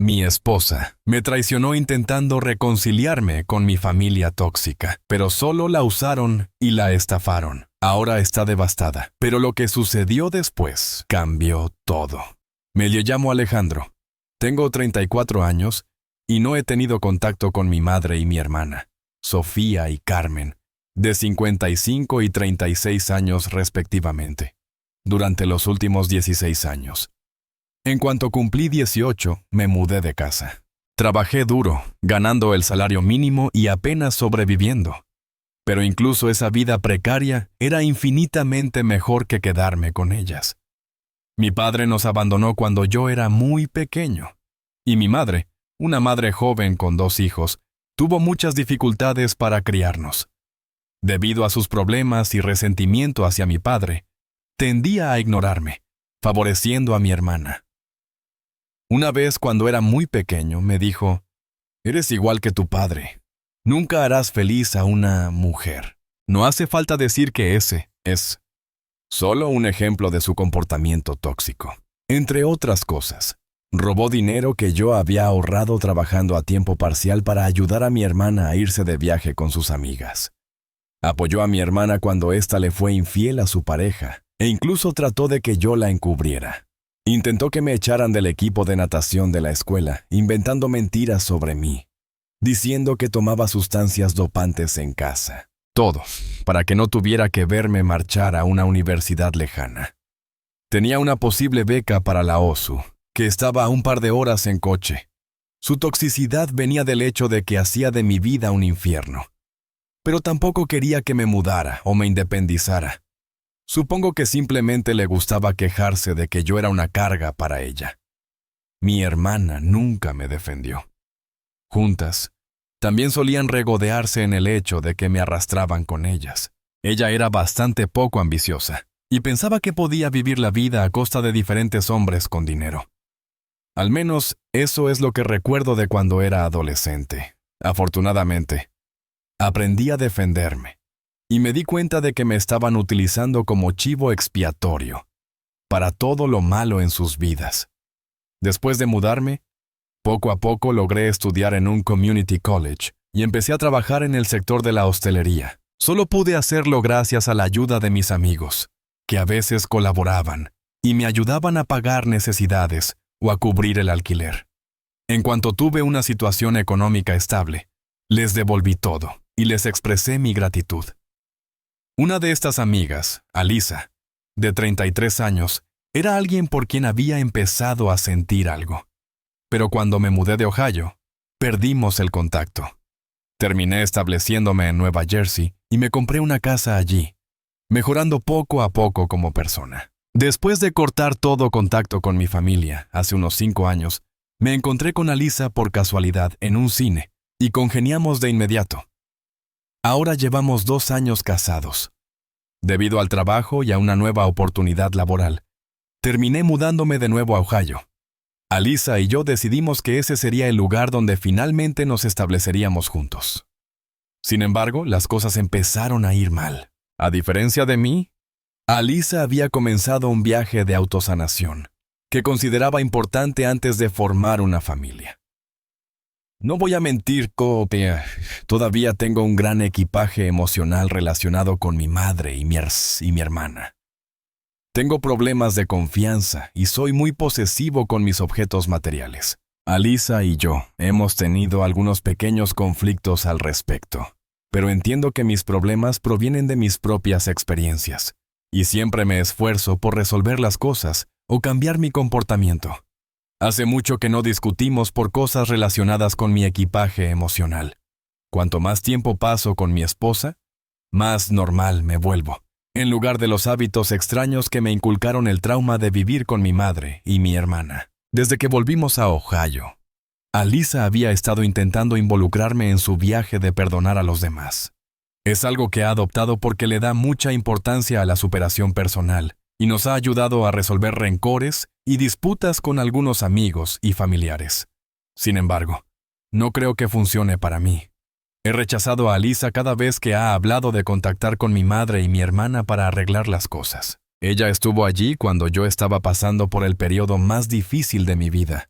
Mi esposa me traicionó intentando reconciliarme con mi familia tóxica, pero solo la usaron y la estafaron. Ahora está devastada, pero lo que sucedió después cambió todo. Me llamo Alejandro. Tengo 34 años y no he tenido contacto con mi madre y mi hermana, Sofía y Carmen, de 55 y 36 años respectivamente, durante los últimos 16 años. En cuanto cumplí 18, me mudé de casa. Trabajé duro, ganando el salario mínimo y apenas sobreviviendo. Pero incluso esa vida precaria era infinitamente mejor que quedarme con ellas. Mi padre nos abandonó cuando yo era muy pequeño. Y mi madre, una madre joven con 2 hijos, tuvo muchas dificultades para criarnos. Debido a sus problemas y resentimiento hacia mi padre, tendía a ignorarme, favoreciendo a mi hermana. Una vez cuando era muy pequeño me dijo, «Eres igual que tu padre. Nunca harás feliz a una mujer». No hace falta decir que ese es solo un ejemplo de su comportamiento tóxico. Entre otras cosas, robó dinero que yo había ahorrado trabajando a tiempo parcial para ayudar a mi hermana a irse de viaje con sus amigas. Apoyó a mi hermana cuando ésta le fue infiel a su pareja, e incluso trató de que yo la encubriera. Intentó que me echaran del equipo de natación de la escuela, inventando mentiras sobre mí, diciendo que tomaba sustancias dopantes en casa. Todo, para que no tuviera que verme marchar a una universidad lejana. Tenía una posible beca para la OSU, que estaba a un par de horas en coche. Su toxicidad venía del hecho de que hacía de mi vida un infierno. Pero tampoco quería que me mudara o me independizara. Supongo que simplemente le gustaba quejarse de que yo era una carga para ella. Mi hermana nunca me defendió. Juntas, también solían regodearse en el hecho de que me arrastraban con ellas. Ella era bastante poco ambiciosa y pensaba que podía vivir la vida a costa de diferentes hombres con dinero. Al menos eso es lo que recuerdo de cuando era adolescente. Afortunadamente, aprendí a defenderme. Y me di cuenta de que me estaban utilizando como chivo expiatorio para todo lo malo en sus vidas. Después de mudarme, poco a poco logré estudiar en un community college y empecé a trabajar en el sector de la hostelería. Solo pude hacerlo gracias a la ayuda de mis amigos, que a veces colaboraban y me ayudaban a pagar necesidades o a cubrir el alquiler. En cuanto tuve una situación económica estable, les devolví todo y les expresé mi gratitud. Una de estas amigas, Alisa, de 33 años, era alguien por quien había empezado a sentir algo. Pero cuando me mudé de Ohio, perdimos el contacto. Terminé estableciéndome en Nueva Jersey y me compré una casa allí, mejorando poco a poco como persona. Después de cortar todo contacto con mi familia, hace unos 5 años, me encontré con Alisa por casualidad en un cine y congeniamos de inmediato. Ahora llevamos 2 años casados. Debido al trabajo y a una nueva oportunidad laboral, terminé mudándome de nuevo a Ohio. Alisa y yo decidimos que ese sería el lugar donde finalmente nos estableceríamos juntos. Sin embargo, las cosas empezaron a ir mal. A diferencia de mí, Alisa había comenzado un viaje de autosanación que consideraba importante antes de formar una familia. No voy a mentir, todavía tengo un gran equipaje emocional relacionado con mi madre y mi hermana. Tengo problemas de confianza y soy muy posesivo con mis objetos materiales. Alisa y yo hemos tenido algunos pequeños conflictos al respecto, pero entiendo que mis problemas provienen de mis propias experiencias, y siempre me esfuerzo por resolver las cosas o cambiar mi comportamiento. Hace mucho que no discutimos por cosas relacionadas con mi equipaje emocional. Cuanto más tiempo paso con mi esposa, más normal me vuelvo, en lugar de los hábitos extraños que me inculcaron el trauma de vivir con mi madre y mi hermana. Desde que volvimos a Ohio, Alisa había estado intentando involucrarme en su viaje de perdonar a los demás. Es algo que ha adoptado porque le da mucha importancia a la superación personal y nos ha ayudado a resolver rencores y disputas con algunos amigos y familiares. Sin embargo, no creo que funcione para mí. He rechazado a Alisa cada vez que ha hablado de contactar con mi madre y mi hermana para arreglar las cosas. Ella estuvo allí cuando yo estaba pasando por el periodo más difícil de mi vida,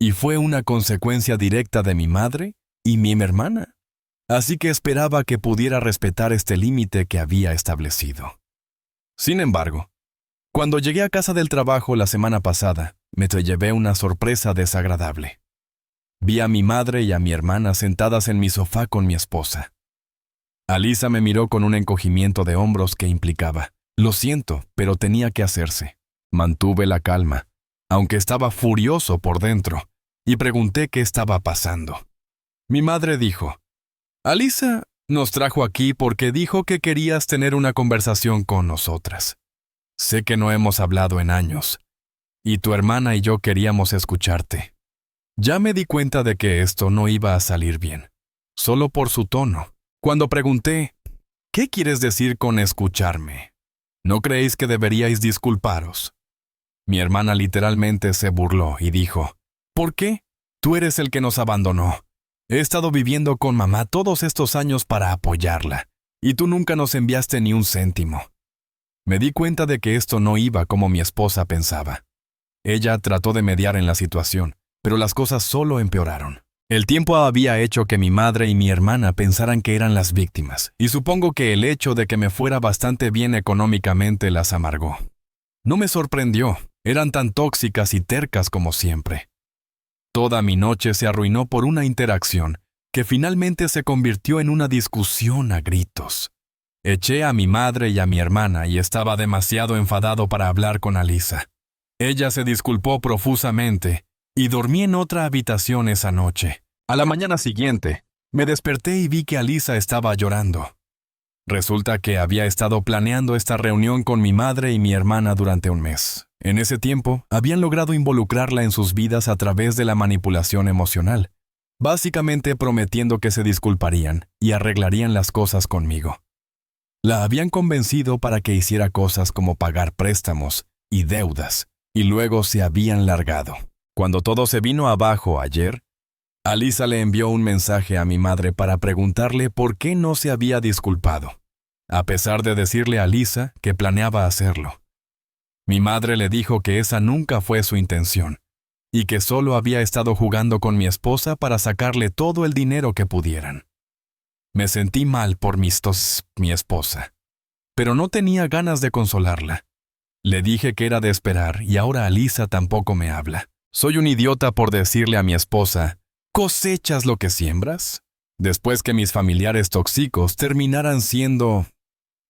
y fue una consecuencia directa de mi madre y mi hermana. Así que esperaba que pudiera respetar este límite que había establecido. Sin embargo, cuando llegué a casa del trabajo la semana pasada, me llevé una sorpresa desagradable. Vi a mi madre y a mi hermana sentadas en mi sofá con mi esposa. Alisa me miró con un encogimiento de hombros que implicaba: lo siento, pero tenía que hacerse. Mantuve la calma, aunque estaba furioso por dentro, y pregunté qué estaba pasando. Mi madre dijo: Alisa nos trajo aquí porque dijo que querías tener una conversación con nosotras. Sé que no hemos hablado en años, y tu hermana y yo queríamos escucharte. Ya me di cuenta de que esto no iba a salir bien, solo por su tono. Cuando pregunté: ¿qué quieres decir con escucharme? ¿No creéis que deberíais disculparos? Mi hermana literalmente se burló y dijo: ¿por qué? Tú eres el que nos abandonó. He estado viviendo con mamá todos estos años para apoyarla, y tú nunca nos enviaste ni un céntimo. Me di cuenta de que esto no iba como mi esposa pensaba. Ella trató de mediar en la situación, pero las cosas solo empeoraron. El tiempo había hecho que mi madre y mi hermana pensaran que eran las víctimas, y supongo que el hecho de que me fuera bastante bien económicamente las amargó. No me sorprendió, eran tan tóxicas y tercas como siempre. Toda mi noche se arruinó por una interacción que finalmente se convirtió en una discusión a gritos. Eché a mi madre y a mi hermana y estaba demasiado enfadado para hablar con Alisa. Ella se disculpó profusamente y dormí en otra habitación esa noche. A la mañana siguiente, me desperté y vi que Alisa estaba llorando. Resulta que había estado planeando esta reunión con mi madre y mi hermana durante un mes. En ese tiempo, habían logrado involucrarla en sus vidas a través de la manipulación emocional, básicamente prometiendo que se disculparían y arreglarían las cosas conmigo. La habían convencido para que hiciera cosas como pagar préstamos y deudas, y luego se habían largado. Cuando todo se vino abajo ayer, Alisa le envió un mensaje a mi madre para preguntarle por qué no se había disculpado, a pesar de decirle a Alisa que planeaba hacerlo. Mi madre le dijo que esa nunca fue su intención, y que solo había estado jugando con mi esposa para sacarle todo el dinero que pudieran. Me sentí mal por mi esposa, pero no tenía ganas de consolarla. Le dije que era de esperar y ahora Alisa tampoco me habla. Soy un idiota por decirle a mi esposa: ¿cosechas lo que siembras? Después que mis familiares tóxicos terminaran siendo...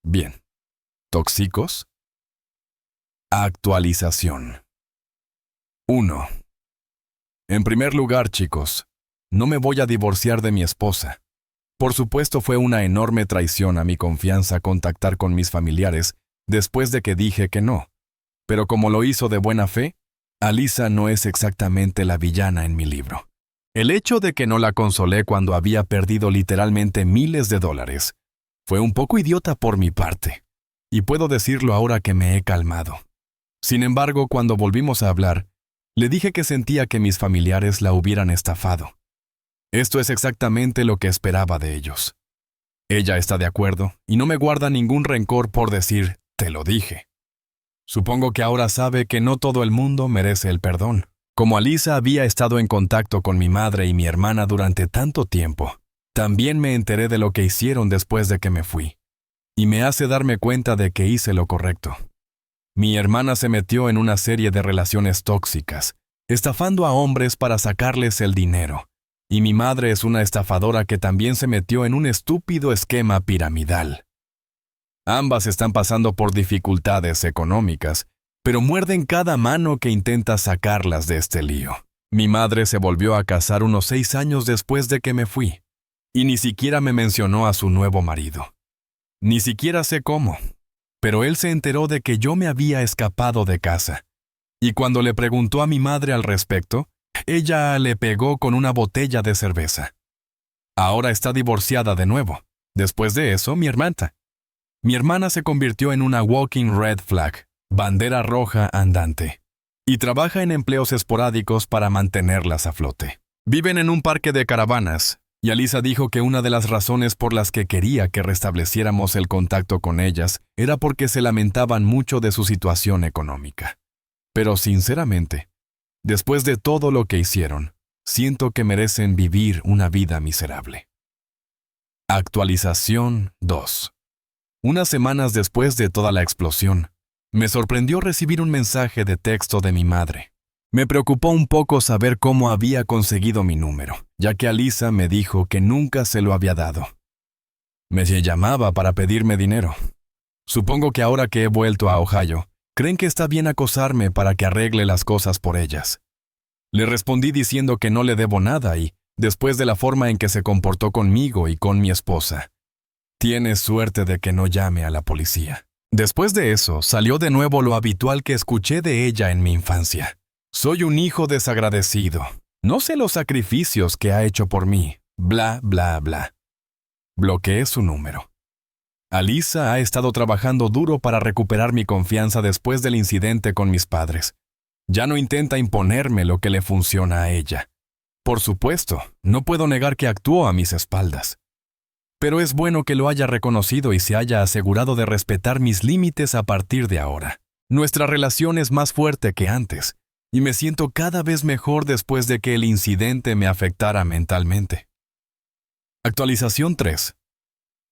bien, ¿tóxicos? Actualización. 1. En primer lugar, chicos, no me voy a divorciar de mi esposa. Por supuesto, fue una enorme traición a mi confianza contactar con mis familiares después de que dije que no. Pero como lo hizo de buena fe, Alisa no es exactamente la villana en mi libro. El hecho de que no la consolé cuando había perdido literalmente miles de dólares fue un poco idiota por mi parte, y puedo decirlo ahora que me he calmado. Sin embargo, cuando volvimos a hablar, le dije que sentía que mis familiares la hubieran estafado. Esto es exactamente lo que esperaba de ellos. Ella está de acuerdo y no me guarda ningún rencor por decir: te lo dije. Supongo que ahora sabe que no todo el mundo merece el perdón. Como Alisa había estado en contacto con mi madre y mi hermana durante tanto tiempo, también me enteré de lo que hicieron después de que me fui, y me hace darme cuenta de que hice lo correcto. Mi hermana se metió en una serie de relaciones tóxicas, estafando a hombres para sacarles el dinero, y mi madre es una estafadora que también se metió en un estúpido esquema piramidal. Ambas están pasando por dificultades económicas, pero muerden cada mano que intenta sacarlas de este lío. Mi madre se volvió a casar unos 6 años después de que me fui, y ni siquiera me mencionó a su nuevo marido. Ni siquiera sé cómo, pero él se enteró de que yo me había escapado de casa, y cuando le preguntó a mi madre al respecto, ella le pegó con una botella de cerveza. Ahora está divorciada de nuevo. Después de eso, mi hermana se convirtió en una walking red flag, bandera roja andante, y trabaja en empleos esporádicos para mantenerlas a flote. Viven en un parque de caravanas, y Alisa dijo que una de las razones por las que quería que restableciéramos el contacto con ellas era porque se lamentaban mucho de su situación económica. Pero sinceramente, Después de todo lo que hicieron, siento que merecen vivir una vida miserable. Actualización 2. Unas semanas después de toda la explosión, me sorprendió recibir un mensaje de texto de mi madre. Me preocupó un poco saber cómo había conseguido mi número, ya que Alisa me dijo que nunca se lo había dado. Me llamaba para pedirme dinero. Supongo que ahora que he vuelto a Ohio, creen que está bien acosarme para que arregle las cosas por ellas. Le respondí diciendo que no le debo nada y, después de la forma en que se comportó conmigo y con mi esposa, tienes suerte de que no llame a la policía. Después de eso, salió de nuevo lo habitual que escuché de ella en mi infancia. Soy un hijo desagradecido. No sé los sacrificios que ha hecho por mí. Bla, bla, bla. Bloqueé su número. Alisa ha estado trabajando duro para recuperar mi confianza después del incidente con mis padres. Ya no intenta imponerme lo que le funciona a ella. Por supuesto, no puedo negar que actuó a mis espaldas. Pero es bueno que lo haya reconocido y se haya asegurado de respetar mis límites a partir de ahora. Nuestra relación es más fuerte que antes, y me siento cada vez mejor después de que el incidente me afectara mentalmente. Actualización 3.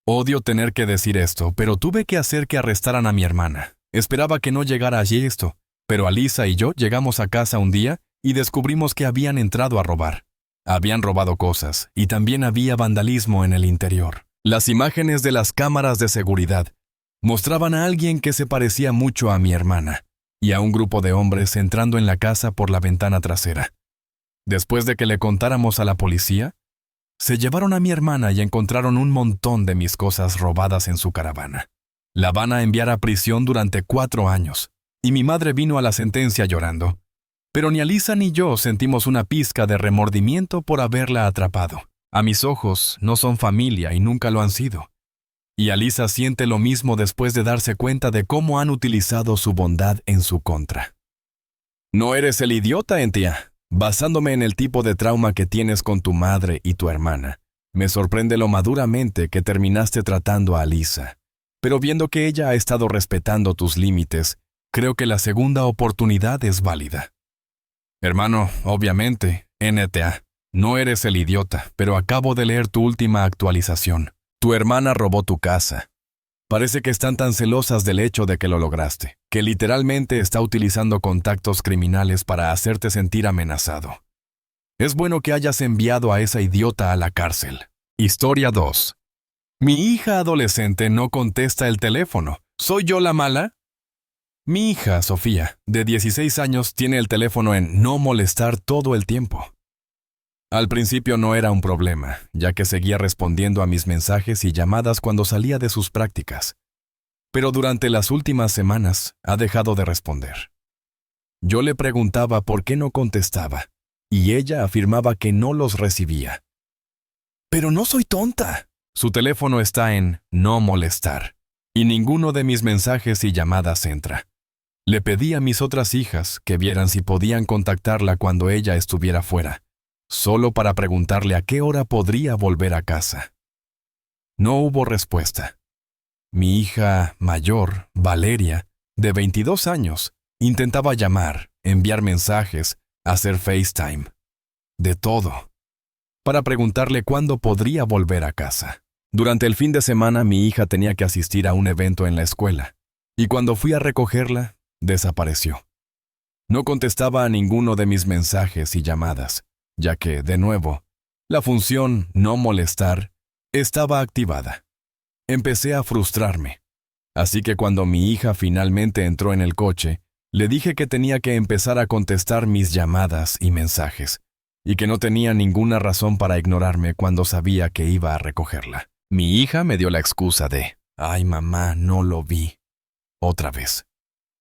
Odio tener que decir esto, pero tuve que hacer que arrestaran a mi hermana. Esperaba que no llegara allí esto, pero Alisa y yo llegamos a casa un día y descubrimos que habían entrado a robar. Habían robado cosas y también había vandalismo en el interior. Las imágenes de las cámaras de seguridad mostraban a alguien que se parecía mucho a mi hermana y a un grupo de hombres entrando en la casa por la ventana trasera. Después de que le contáramos a la policía, se llevaron a mi hermana y encontraron un montón de mis cosas robadas en su caravana. La van a enviar a prisión durante 4 años, y mi madre vino a la sentencia llorando. Pero ni Alisa ni yo sentimos una pizca de remordimiento por haberla atrapado. A mis ojos, no son familia y nunca lo han sido. Y Alisa siente lo mismo después de darse cuenta de cómo han utilizado su bondad en su contra. No eres el idiota, Entia. Basándome en el tipo de trauma que tienes con tu madre y tu hermana, me sorprende lo maduramente que terminaste tratando a Alisa. Pero viendo que ella ha estado respetando tus límites, creo que la segunda oportunidad es válida. Hermano, obviamente, NTA, no eres el idiota, pero acabo de leer tu última actualización. Tu hermana robó tu casa. Parece que están tan celosas del hecho de que lo lograste, que literalmente está utilizando contactos criminales para hacerte sentir amenazado. Es bueno que hayas enviado a esa idiota a la cárcel. Historia 2. Mi hija adolescente no contesta el teléfono. ¿Soy yo la mala? Mi hija, Sofía, de 16 años, tiene el teléfono en no molestar todo el tiempo. Al principio no era un problema, ya que seguía respondiendo a mis mensajes y llamadas cuando salía de sus prácticas. Pero durante las últimas semanas ha dejado de responder. Yo le preguntaba por qué no contestaba, y ella afirmaba que no los recibía. Pero no soy tonta. Su teléfono está en no molestar, y ninguno de mis mensajes y llamadas entra. Le pedí a mis otras hijas que vieran si podían contactarla cuando ella estuviera fuera, solo para preguntarle a qué hora podría volver a casa. No hubo respuesta. Mi hija mayor, Valeria, de 22 años, intentaba llamar, enviar mensajes, hacer FaceTime. De todo. Para preguntarle cuándo podría volver a casa. Durante el fin de semana mi hija tenía que asistir a un evento en la escuela, y cuando fui a recogerla, desapareció. No contestaba a ninguno de mis mensajes y llamadas, ya que, de nuevo, la función no molestar estaba activada. Empecé a frustrarme. Así que cuando mi hija finalmente entró en el coche, le dije que tenía que empezar a contestar mis llamadas y mensajes, y que no tenía ninguna razón para ignorarme cuando sabía que iba a recogerla. Mi hija me dio la excusa de, «Ay, mamá, no lo vi». Otra vez.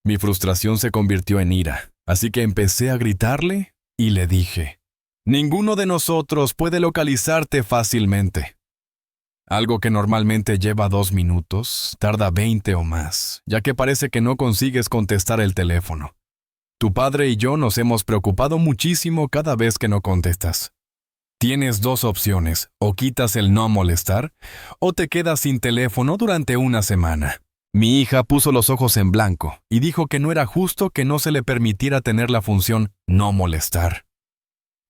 Mi frustración se convirtió en ira, así que empecé a gritarle y le dije, «Ninguno de nosotros puede localizarte fácilmente». Algo que normalmente lleva 2 minutos, tarda 20 o más, ya que parece que no consigues contestar el teléfono. Tu padre y yo nos hemos preocupado muchísimo cada vez que no contestas. Tienes 2 opciones, o quitas el no molestar, o te quedas sin teléfono durante una semana. Mi hija puso los ojos en blanco y dijo que no era justo que no se le permitiera tener la función no molestar.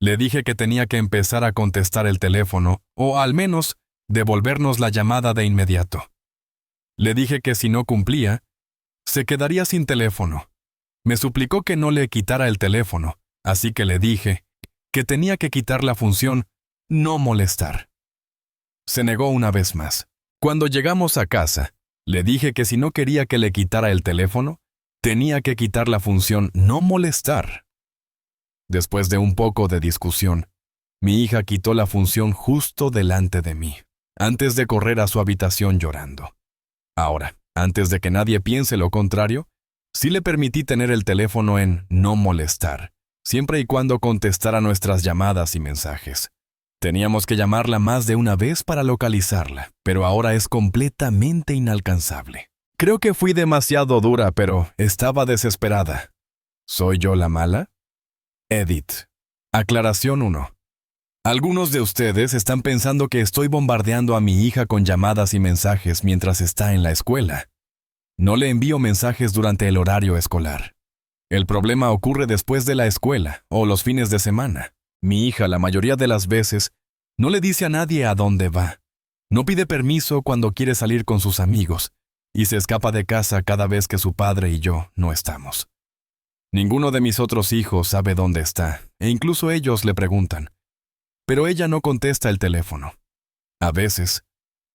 Le dije que tenía que empezar a contestar el teléfono o al menos devolvernos la llamada de inmediato. Le dije que si no cumplía, se quedaría sin teléfono. Me suplicó que no le quitara el teléfono, así que le dije que tenía que quitar la función no molestar. Se negó una vez más. Cuando llegamos a casa, le dije que si no quería que le quitara el teléfono, tenía que quitar la función no molestar. Después de un poco de discusión, mi hija quitó la función justo delante de mí, antes de correr a su habitación llorando. Ahora, antes de que nadie piense lo contrario, sí le permití tener el teléfono en no molestar, siempre y cuando contestara nuestras llamadas y mensajes. Teníamos que llamarla más de una vez para localizarla, pero ahora es completamente inalcanzable. Creo que fui demasiado dura, pero estaba desesperada. ¿Soy yo la mala? Edith. Aclaración 1. Algunos de ustedes están pensando que estoy bombardeando a mi hija con llamadas y mensajes mientras está en la escuela. No le envío mensajes durante el horario escolar. El problema ocurre después de la escuela o los fines de semana. Mi hija, la mayoría de las veces, no le dice a nadie a dónde va. No pide permiso cuando quiere salir con sus amigos y se escapa de casa cada vez que su padre y yo no estamos. Ninguno de mis otros hijos sabe dónde está, e incluso ellos le preguntan. Pero ella no contesta el teléfono. A veces,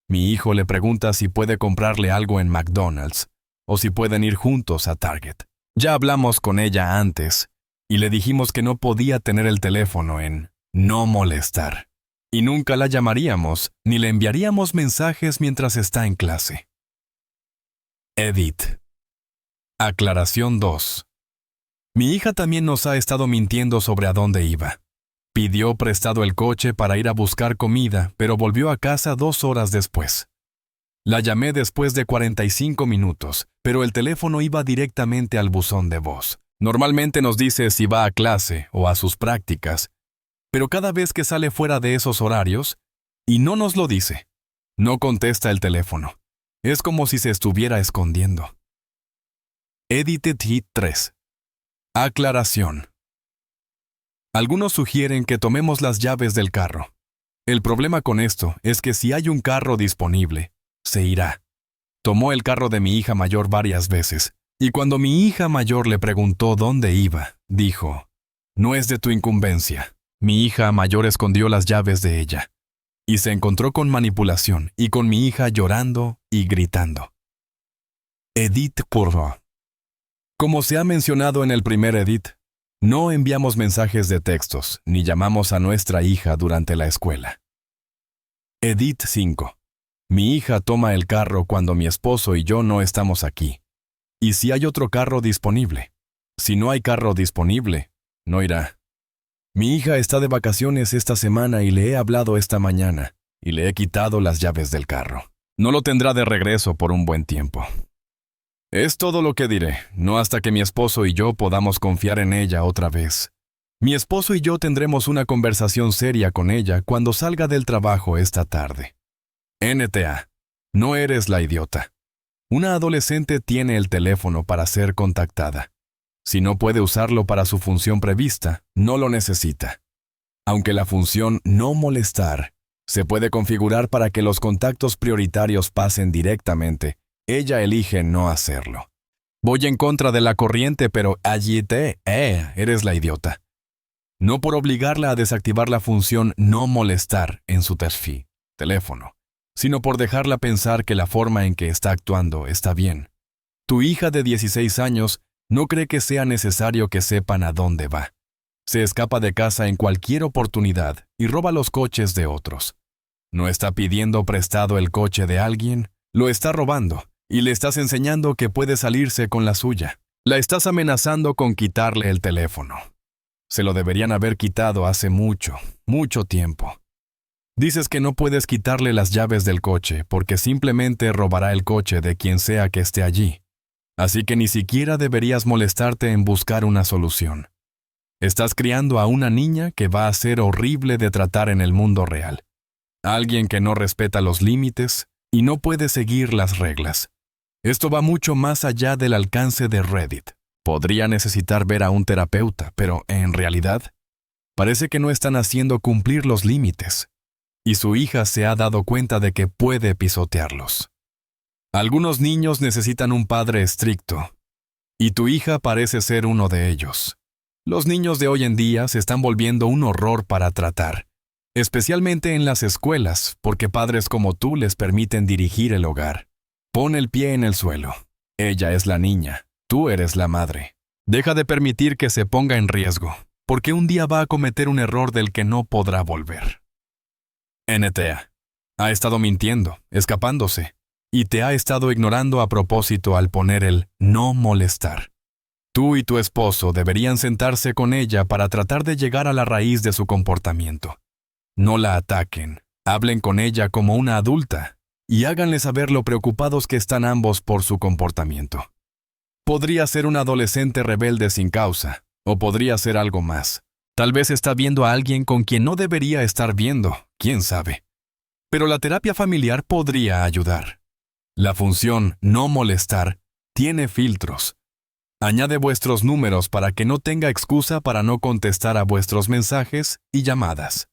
mi hijo le pregunta si puede comprarle algo en McDonald's o si pueden ir juntos a Target. Ya hablamos con ella antes y le dijimos que no podía tener el teléfono en no molestar. Y nunca la llamaríamos ni le enviaríamos mensajes mientras está en clase. Edith. Aclaración 2. Mi hija también nos ha estado mintiendo sobre a dónde iba. Pidió prestado el coche para ir a buscar comida, pero volvió a casa 2 horas después. La llamé después de 45 minutos, pero el teléfono iba directamente al buzón de voz. Normalmente nos dice si va a clase o a sus prácticas, pero cada vez que sale fuera de esos horarios, y no nos lo dice, no contesta el teléfono. Es como si se estuviera escondiendo. Edited Hit 3. Aclaración. Algunos sugieren que tomemos las llaves del carro. El problema con esto es que si hay un carro disponible, se irá. Tomó el carro de mi hija mayor varias veces, y cuando mi hija mayor le preguntó dónde iba, dijo, «No es de tu incumbencia». Mi hija mayor escondió las llaves de ella, y se encontró con manipulación y con mi hija llorando y gritando. Edith Purvo. Como se ha mencionado en el primer edit, no enviamos mensajes de textos ni llamamos a nuestra hija durante la escuela. Edit 5. Mi hija toma el carro cuando mi esposo y yo no estamos aquí. Y si hay otro carro disponible. Si no hay carro disponible, no irá. Mi hija está de vacaciones esta semana y le he hablado esta mañana y le he quitado las llaves del carro. No lo tendrá de regreso por un buen tiempo. Es todo lo que diré, no hasta que mi esposo y yo podamos confiar en ella otra vez. Mi esposo y yo tendremos una conversación seria con ella cuando salga del trabajo esta tarde. NTA. No eres la idiota. Una adolescente tiene el teléfono para ser contactada. Si no puede usarlo para su función prevista, no lo necesita. Aunque la función no molestar se puede configurar para que los contactos prioritarios pasen directamente, ella elige no hacerlo. Voy en contra de la corriente, pero eres la idiota. No por obligarla a desactivar la función no molestar en su teléfono, sino por dejarla pensar que la forma en que está actuando está bien. Tu hija de 16 años no cree que sea necesario que sepan a dónde va. Se escapa de casa en cualquier oportunidad y roba los coches de otros. No está pidiendo prestado el coche de alguien, lo está robando y le estás enseñando que puede salirse con la suya. La estás amenazando con quitarle el teléfono. Se lo deberían haber quitado hace mucho, mucho tiempo. Dices que no puedes quitarle las llaves del coche porque simplemente robará el coche de quien sea que esté allí. Así que ni siquiera deberías molestarte en buscar una solución. Estás criando a una niña que va a ser horrible de tratar en el mundo real. Alguien que no respeta los límites y no puede seguir las reglas. Esto va mucho más allá del alcance de Reddit. Podría necesitar ver a un terapeuta, pero en realidad, parece que no están haciendo cumplir los límites, y su hija se ha dado cuenta de que puede pisotearlos. Algunos niños necesitan un padre estricto, y tu hija parece ser uno de ellos. Los niños de hoy en día se están volviendo un horror para tratar, especialmente en las escuelas, porque padres como tú les permiten dirigir el hogar. Pon el pie en el suelo. Ella es la niña, tú eres la madre. Deja de permitir que se ponga en riesgo, porque un día va a cometer un error del que no podrá volver. NTA. Ha estado mintiendo, escapándose, y te ha estado ignorando a propósito al poner el no molestar. Tú y tu esposo deberían sentarse con ella para tratar de llegar a la raíz de su comportamiento. No la ataquen, hablen con ella como una adulta y háganle saber lo preocupados que están ambos por su comportamiento. Podría ser un adolescente rebelde sin causa, o podría ser algo más. Tal vez está viendo a alguien con quien no debería estar viendo, quién sabe. Pero la terapia familiar podría ayudar. La función no molestar tiene filtros. Añade vuestros números para que no tenga excusa para no contestar a vuestros mensajes y llamadas.